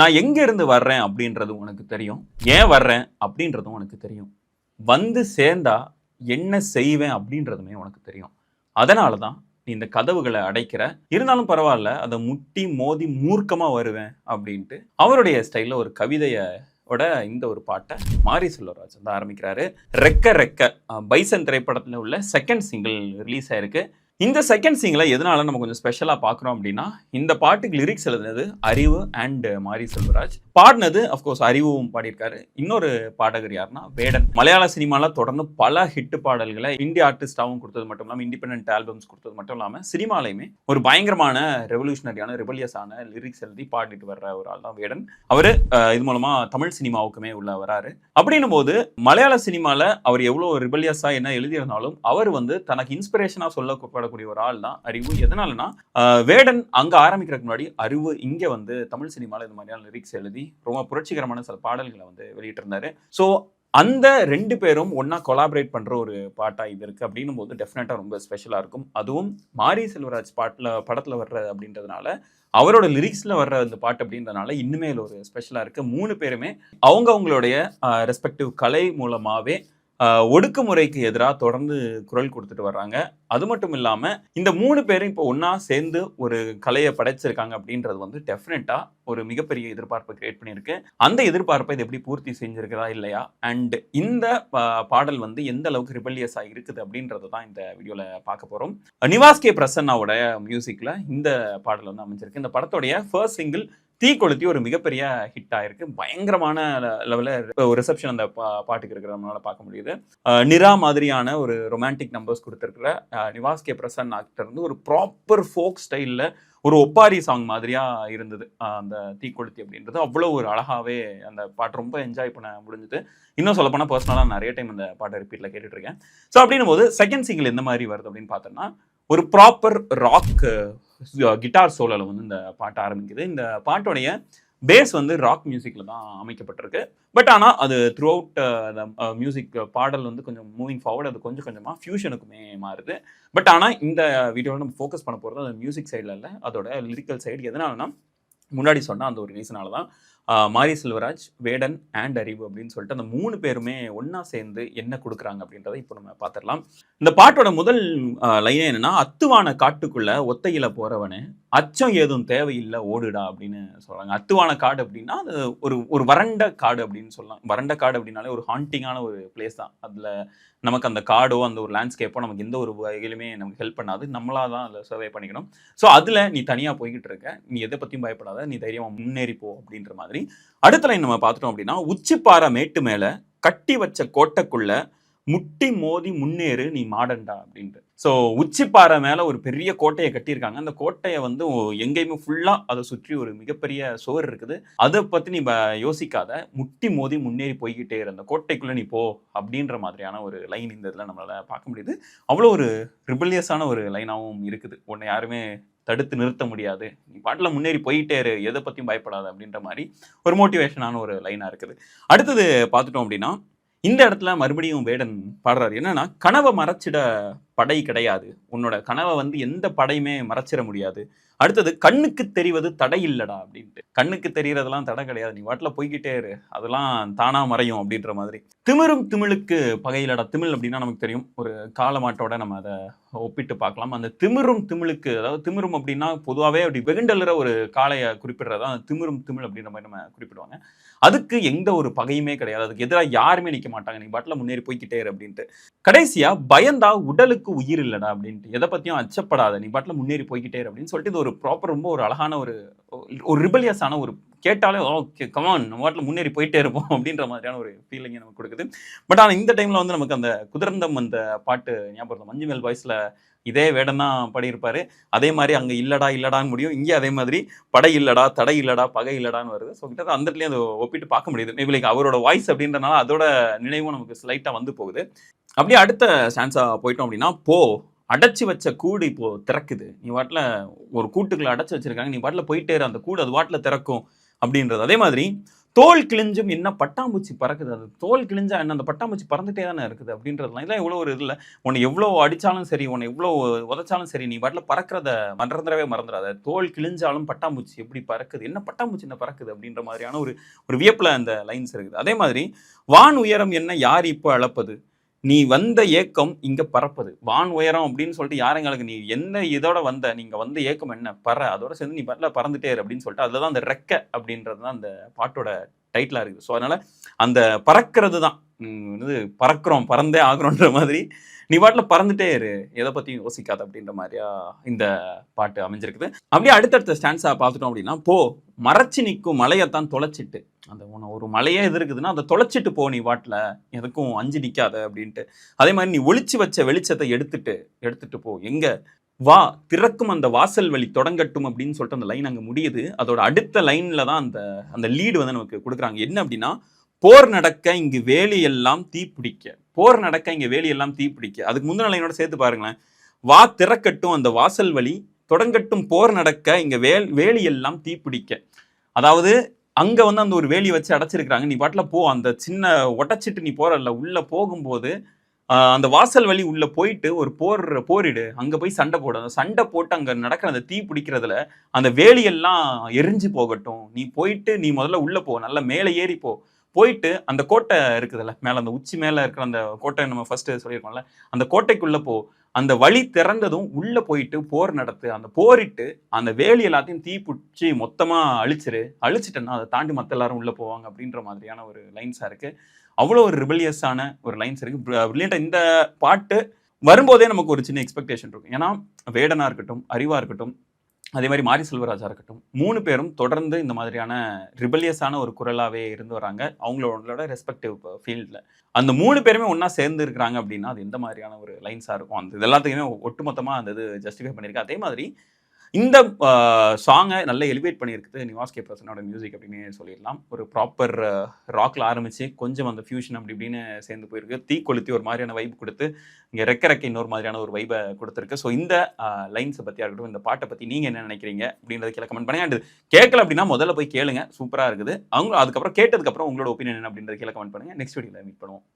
நான் எங்க இருந்து வர்றேன் அப்படின்றது உனக்கு தெரியும். ஏன் வர்றேன் அப்படின்றதும் உனக்கு தெரியும். வந்து சேர்ந்தா என்ன செய்வேன் அப்படின்றதுமே உனக்கு தெரியும். அதனால தான் நீ இந்த கதவுகள அடைக்கிற. இருந்தாலும் பரவால்ல. அத முட்டி மோதி மூர்க்கமா வருவேன் அப்படின்ட்டு அவருடைய ஸ்டைல்ல ஒரு கவிதைய இந்த ஒரு பாட்ட மாரி செல்வராஜ் வந்து ஆரம்பிக்கிறாரு. ரெக்க ரெக்க பைசன் திரைப்படத்துல உள்ள செகண்ட் சிங்கிள் ரிலீஸ் ஆயிருக்கு. இந்த செகண்ட் சிங்கிள எதனால நம்ம கொஞ்சம் ஸ்பெஷலா பார்க்குறோம் அப்படின்னா, இந்த பாட்டுக்கு லிரிக்ஸ் எழுதினது அறிவு அண்ட் மாரி செல்வராஜ். பாடுனது அஃப்கோர்ஸ் அறிவும் பாடியிருக்காரு. இன்னொரு பாடகர் யாருன்னா வேடன். மலையாள சினிமால தொடர்ந்து பல ஹிட் பாடல்களை இந்திய ஆர்டிஸ்டாவும் கொடுத்தது மட்டும் இல்லாம, இண்டிபெண்டன்ட் ஆல்பம்ஸ் கொடுத்தது மட்டும் இல்லாம, சினிமாலையுமே ஒரு பயங்கரமான ரெவல்யூஷனரியான ரிபல்லியஸான லிரிக்ஸ் எழுதி பாடிட்டு வர்ற ஒரு ஆள் தான் வேடன். அவரு இது மூலமா தமிழ் சினிமாவுக்குமே உள்ள வராரு. அப்படின்னும் போது மலையாள சினிமால அவர் எவ்வளவு ரிபல்லியஸா என்ன எழுதியிருந்தாலும் அவர் வந்து தனக்கு இன்ஸ்பிரேஷனா சொல்லப்படக்கூடிய ஒரு ஆள் தான் அறிவு. எதனாலனா வேடன் அங்க ஆரம்பிக்கிறதுக்கு முன்னாடி அறிவு இங்க வந்து தமிழ் சினிமால இந்த மாதிரியான லிரிக்ஸ் எழுதி ரொம்ப புரட்சிகரமான சில பாடல்களை வந்து வெளியிட்டு இருந்தாரு. ஸோ அந்த ரெண்டு பேரும் ஒன்னா கொலாபரேட் பண்ற ஒரு பாட்டா இது இருக்கு அப்படின்னும் போது டெஃபினட்டா ரொம்ப ஸ்பெஷலா இருக்கும். அதுவும் மாரி செல்வராஜ் படத்துல வர்ற அப்படின்றதுனால அவரோட லிரிக்ஸ்ல வர்ற இந்த பாட்டு அப்படின்றதுனால இன்னுமே ஒரு ஸ்பெஷலா இருக்கு. 3 பேருமே அவங்களுடைய ரெஸ்பெக்டிவ் கலை மூலமாவே ஒடுக்குமுறைக்கு எதிராக தொடர்ந்து குரல் கொடுத்துட்டு வர்றாங்க. அது மட்டும் இல்லாம இந்த 3 பேரும் இப்போ ஒன்னா சேர்ந்து ஒரு கலையை படைச்சிருக்காங்க அப்படின்றது வந்து டெஃபினட்டா ஒரு மிகப்பெரிய எதிர்பார்ப்பை கிரியேட் பண்ணியிருக்கு. அந்த எதிர்பார்ப்பை இது எப்படி பூர்த்தி செஞ்சிருக்குதா இல்லையா, அண்ட் இந்த பாடல் வந்து எந்த அளவுக்கு ரிபல்லியஸா இருக்குது அப்படின்றத தான் இந்த வீடியோல பார்க்க போறோம். நிவாஸ் கே பிரசன்னாவோட மியூசிக்ல இந்த பாடல் வந்து அமைஞ்சிருக்கு. இந்த படத்தோடைய ஃபர்ஸ்ட் சிங்கிள் தீ கொளுத்தி ஒரு மிகப்பெரிய ஹிட் ஆயிருக்கு. பயங்கரமான லெவலில் ஒரு ரிசப்ஷன் அந்த பாட்டுக்கு இருக்கிறதுனால பார்க்க முடியுது. நிரா மாதிரியான ஒரு ரொமான்டிக் நம்பர்ஸ் கொடுத்துருக்கிற நிவாஸ் கே பிரசன் ஆக்டர் வந்து ஒரு ப்ராப்பர் ஃபோக் ஸ்டைலில் ஒரு ஒப்பாரி சாங் மாதிரியா இருந்தது அந்த தீக்கொளுத்தி அப்படின்றது. அவ்வளோ ஒரு அழகாவே அந்த பாட்டு ரொம்ப என்ஜாய் பண்ண முடிஞ்சது. இன்னும் சொல்ல போனால் பர்சனலாக நிறைய டைம் இந்த பாட்டை ரிப்பீட்ல கேட்டுட்டு இருக்கேன். ஸோ அப்படின்னும் போது செகண்ட் சிங்கிள் எந்த மாதிரி வருது அப்படின்னு பார்த்தோம்னா, ஒரு ப்ராப்பர் ராக் கிட்டார் சோலோல வந்து இந்த பாட்டு ஆரம்பிக்குது. இந்த பாட்டோடைய பேஸ் வந்து ராக் மியூசிக்ல தான் அமைக்கப்பட்டிருக்கு. பட் ஆனால் அது த்ரூ அவுட் மியூசிக் பாடல் வந்து கொஞ்சம் மூவிங் ஃபார்வர்ட் அது கொஞ்சம் கொஞ்சமாக ஃபியூஷனுக்குமே மாறுது. பட் ஆனால் இந்த வீடியோவில் நம்ம ஃபோக்கஸ் பண்ண போகிறது அந்த மியூசிக் சைடில் இல்லை, அதோட லிரிக்கல் சைடு. எதனாலனா முன்னாடி சொன்ன அந்த ஒரு ரீசனால தான் மாரி செல்வராஜ், வேடன் அண்ட் அறிவு அப்படின்னு சொல்லிட்டு அந்த 3 பேருமே ஒன்னா சேர்ந்து என்ன கொடுக்குறாங்க அப்படின்றத இப்போ நம்ம பார்த்துடலாம். இந்த பாட்டோட முதல் லைனே என்னன்னா, அத்துவான காட்டுக்குள்ள ஒத்தையில போறவனு அச்சம் ஏதும் தேவையில்லை ஓடுடா அப்படின்னு சொல்றாங்க. அத்துவான காடு அப்படின்னா அது ஒரு வறண்ட காடு அப்படின்னு சொல்லலாம். வறண்ட காடு அப்படின்னாலே ஒரு ஹாண்டிங்கான ஒரு பிளேஸ் தான். அதுல நமக்கு அந்த காடோ அந்த ஒரு லேண்ட்ஸ்கேப்போ நமக்கு எந்த ஒரு வகையிலுமே நமக்கு ஹெல்ப் பண்ணாது. நம்மளா தான் அதில் சர்வே பண்ணிக்கணும். ஸோ அதில் நீ தனியாக போய்கிட்டு இருக்க, நீ எதை பற்றியும் பயப்படாத, நீ தைரியமாக முன்னேறி போ அப்படின்ற மாதிரி. அடுத்த லைன் நம்ம பார்த்துட்டோம் அப்படின்னா, உச்சிப்பாறை மேட்டு மேலே கட்டி வச்ச கோட்டைக்குள்ள முட்டி மோதி முன்னேறு நீ மாடண்டா அப்படின்ட்டு. ஸோ உச்சிப்பாறை மேலே ஒரு பெரிய கோட்டையை கட்டியிருக்காங்க. அந்த கோட்டையை வந்து எங்கேயுமே ஃபுல்லாக அதை சுற்றி ஒரு மிகப்பெரிய சுவர் இருக்குது. அதை பற்றி நீ யோசிக்காத, முட்டி மோதி முன்னேறி போய்கிட்டே இரு, அந்த கோட்டைக்குள்ளே நீ போ அப்படின்ற மாதிரியான ஒரு லைன் இந்த இதில் நம்மளால் பார்க்க முடியுது. அவ்வளோ ஒரு ரிபல்லியஸான ஒரு லைனாகவும் இருக்குது. உன்னை யாருமே தடுத்து நிறுத்த முடியாது, நீ பாட்டில் முன்னேறி போயிட்டே இரு, எதை பற்றியும் பயப்படாது அப்படின்ற மாதிரி ஒரு மோட்டிவேஷனான ஒரு லைனாக இருக்குது. அடுத்தது பார்த்துட்டோம் அப்படின்னா, இந்த இடத்துல மறுபடியும் வேடன் பாடுறாரு. என்னன்னா, கனவை மறைச்சிட படை கிடையாது, உன்னோட கனவை வந்து எந்த படையுமே மறைச்சிட முடியாது. அடுத்தது கண்ணுக்கு தெரிவது தடை இல்லடா அப்படின்ட்டு. கண்ணுக்கு தெரியறதெல்லாம் தடை கிடையாது, நீ வாட்டில போய்கிட்டே இரு, அதெல்லாம் தானா மறையும் அப்படின்ற மாதிரி. திமிரும் திமிழுக்கு பகையிலடா. திமிழ் அப்படின்னா நமக்கு தெரியும், ஒரு காலமாட்டோட நம்ம அதை ஒப்பிட்டு பார்க்கலாம். அந்த திமிரும் திமிழுக்கு, அதாவது திமிரும் அப்படின்னா பொதுவாகவே அப்படி வெகுண்டலுற ஒரு காளையை குறிப்பிடுறதா திமிரும் திமிழ் அப்படின்ற மாதிரி நம்ம குறிப்பிடுவாங்க. அதுக்கு எந்த ஒரு பகையுமே கிடையாது, அதுக்கு எதிராக யாருமே நிற்க மாட்டாங்க, நீ பாட்டில் முன்னேறி போய்கிட்டே இரு அப்படின்ட்டு. கடைசியா பயந்தா உடலுக்கு உயிர் இல்லடா அப்படின்ட்டு. எதை பத்தியும் அச்சப்படாத, நீ பாட்டில் முன்னேறி போய்கிட்டே இரு அப்படின்னு சொல்லிட்டு இது ஒரு ப்ராப்பர் ரொம்ப ஒரு அழகான ஒரு ரிபல்லியஸான ஒரு கேட்டாலே ஓகே கமான் நம்ம பாட்டில் முன்னேறி போயிட்டே இருப்போம் அப்படின்ற மாதிரியான ஒரு ஃபீலிங்கை நமக்கு கொடுக்குது. பட் ஆனால் இந்த டைம்ல வந்து நமக்கு அந்த குதிரந்தம் அந்த பாட்டு ஞாபகம், மஞ்சுமேல் வாய்ஸ்ல இதே வேடம் தான் பாடியிருப்பாரு. அதே மாதிரி அங்க இல்லடா இல்லடான்னு முடியும், இங்கே அதே மாதிரி படை இல்லடா தடை இல்லடா பகை இல்லடான்னு வருது. ஸோ கிட்ட அந்த இடத்துலயும் அதை ஒப்பிட்டு பார்க்க முடியுது. மேபி லைக் அவரோட வாய்ஸ் அப்படின்றனால அதோட நினைவும் நமக்கு ஸ்லைட்டா வந்து போகுது. அப்படியே அடுத்த சான்ஸா போயிட்டோம் அப்படின்னா, போ அடைச்சி வச்ச கூடு இப்போ திறக்குது, நீ வாட்டில் ஒரு கூட்டுக்குள்ள அடைச்சி வச்சிருக்காங்க, நீ வாட்டில் போயிட்டே இரு, அந்த கூடு அது வாட்டில் திறக்கும் அப்படின்றது. அதே மாதிரி தோல் கிழிஞ்சும் என்ன பட்டாம்பூச்சி பறக்குது, அது தோல் கிழிஞ்சா என்ன, அந்த பட்டாம்பூச்சி பறந்துட்டே தானே இருக்குது அப்படின்றதுலாம். இதெல்லாம் இவ்வளோ ஒரு இதில் உன்னை எவ்வளோ அடித்தாலும் சரி, உன்னை எவ்வளோ உதைச்சாலும் சரி, நீ பாட்டில் பறக்கிறத மறந்துடவே மறந்துடாத. தோல் கிழிஞ்சாலும் பட்டாம்பூச்சி எப்படி பறக்குது, என்ன பட்டாம்பூச்சி என்ன பறக்குது அப்படின்ற மாதிரியான ஒரு ஒரு வியப்பில் அந்த லைன்ஸ் இருக்குது. அதே மாதிரி வான் உயரம் என்ன யார் இப்போ அளப்பது, நீ வந்த ஏக்கம் இங்க பறப்பது. வான் உயரம் அப்படின்னு சொல்லிட்டு யாருங்களுக்கு நீ எந்த இதோட வந்த, நீங்க வந்த ஏக்கம் என்ன பற, அதோட சேர்ந்து நீ பாட்டில் பறந்துட்டே இரு அப்படின்னு சொல்லிட்டு அதுதான் அந்த ரெக்க அப்படின்றது தான் அந்த பாட்டோட டைட்டிலா இருக்குது. ஸோ அதனால அந்த பறக்கிறது தான் இது, பறக்கிறோம் பறந்தே ஆகிறோன்ற மாதிரி நீ பாட்டில் பறந்துட்டே இரு, எதை பற்றியும் யோசிக்காது அப்படின்ற மாதிரியா இந்த பாட்டு அமைஞ்சிருக்குது. அப்படியே அடுத்தடுத்த ஸ்டான்ஸா பார்த்துட்டோம் அப்படின்னா, போ மறைச்சி நிற்கும் மலையைத்தான் தொலைச்சிட்டு, அந்த ஒரு மலையே எது இருக்குதுன்னா அதை தொலைச்சிட்டு போ, நீ பாட்டில் எதுக்கும் அஞ்சு நிற்காத அப்படின்ட்டு. அதே மாதிரி நீ ஒளிச்சு வச்ச வெளிச்சத்தை எடுத்துட்டு போ, எங்க வா திறக்கும் அந்த வாசல் வழி தொடங்கட்டும் அப்படின்னு சொல்லிட்டு அந்த லைன் அங்கே முடியுது. அதோட அடுத்த லைன்ல தான் அந்த அந்த லீடு வந்து நமக்கு கொடுக்குறாங்க. என்ன அப்படின்னா, போர் நடக்க இங்கு வேலியெல்லாம் தீப்பிடிக்க, போர் நடக்க இங்க வேலியெல்லாம் தீப்பிடிக்க. அதுக்கு முந்தின லைனோட சேர்த்து பாருங்களேன், வா திறக்கட்டும் அந்த வாசல் வழி தொடங்கட்டும் போர் நடக்க இங்க வேலியெல்லாம் தீப்பிடிக்க. அதாவது அங்க வந்து அந்த ஒரு வேலி வச்சு அடைச்சிருக்கிறாங்க, நீ பாட்டில் போ, அந்த சின்ன ஒட்டச்சிட்டு நீ போறல்ல, உள்ள போகும்போது அந்த வாசல் வழி உள்ள போயிட்டு ஒரு போரிடு, அங்க போய் சண்டை போடு, அந்த சண்டை போட்டு அங்க நடக்கிற அந்த தீ பிடிக்கிறதுல அந்த வேலியெல்லாம் எரிஞ்சு போகட்டும், நீ போயிட்டு நீ முதல்ல உள்ள போ, நல்லா மேலே ஏறி போ, போயிட்டு அந்த கோட்டை இருக்குதுல்ல மேல, அந்த உச்சி மேல இருக்கிற அந்த கோட்டை நம்ம ஃபர்ஸ்ட் சொல்லியிருக்கோம்ல, அந்த கோட்டைக்குள்ள போ, அந்த வழி திறந்ததும் உள்ள போயிட்டு போர் நடத்து, அந்த போரிட்டு அந்த வேலி எல்லாத்தையும் தீ பிடிச்சி மொத்தமா அழிச்சிட்டேன்னா அதை தாண்டி மற்ற எல்லாரும் உள்ள போவாங்க அப்படின்ற மாதிரியான ஒரு லைன்ஸா இருக்கு. அவ்வளோ ஒரு ரிபலியஸான ஒரு லைன்ஸ் இருக்கு. பிரில்லியண்டா இந்த பாட்டு வரும்போதே நமக்கு ஒரு சின்ன எக்ஸ்பெக்டேஷன் இருக்கும். ஏன்னா வேடனா இருக்கட்டும், அறிவா இருக்கட்டும், அதே மாதிரி மாரி செல்வராஜா இருக்கட்டும், 3 பேரும் தொடர்ந்து இந்த மாதிரியான ரிபலியஸான ஒரு குரலாவே இருந்து வராங்க அவங்களோட ரெஸ்பெக்டிவ் ஃபீல்டில். அந்த 3 பேருமே ஒன்றா சேர்ந்து இருக்கிறாங்க அப்படின்னா அது எந்த மாதிரியான ஒரு லைன்ஸாக இருக்கும், அந்த இது எல்லாத்தையுமே ஒட்டுமொத்தமாக அந்த இது ஜஸ்டிஃபை பண்ணியிருக்கு. அதே மாதிரி இந்த சாங்கை நல்லா எலிவேட் பண்ணியிருக்குது நிவாஸ் கே பிரசன்னோட மியூசிக் அப்படின்னு சொல்லிடலாம். ஒரு ப்ராப்பர் ராக்கில் ஆரம்பித்து கொஞ்சம் அந்த ஃபியூஷன் அப்படி இப்படின்னு சேர்ந்து போயிருக்கு. தீ கொளுத்தி ஒரு மாதிரியான வைப் கொடுத்து இங்கே ரெக்க இன்னொரு மாதிரியான ஒரு வைபை கொடுத்துருக்கு. ஸோ இந்த லைன்ஸை பற்றியாக இருக்கட்டும், இந்த பாட்டை பற்றி நீங்கள் என்ன நினைக்கிறீங்க அப்படின்றது கீழே கமெண்ட் பண்ணுங்க. அண்ட் கேட்கல அப்படின்னா முதல்ல போய் கேளுங்க, சூப்பராக இருக்குது. அவங்க அதுக்கப்புறம் கேட்டதுக்கப்புறம் உங்களோட ஒப்பீனியன் என்ன அப்படின்றது கீழே கமெண்ட் பண்ணுங்கள். நெக்ஸ்ட் வீடியோவில் மீட் பண்ணுவோம்.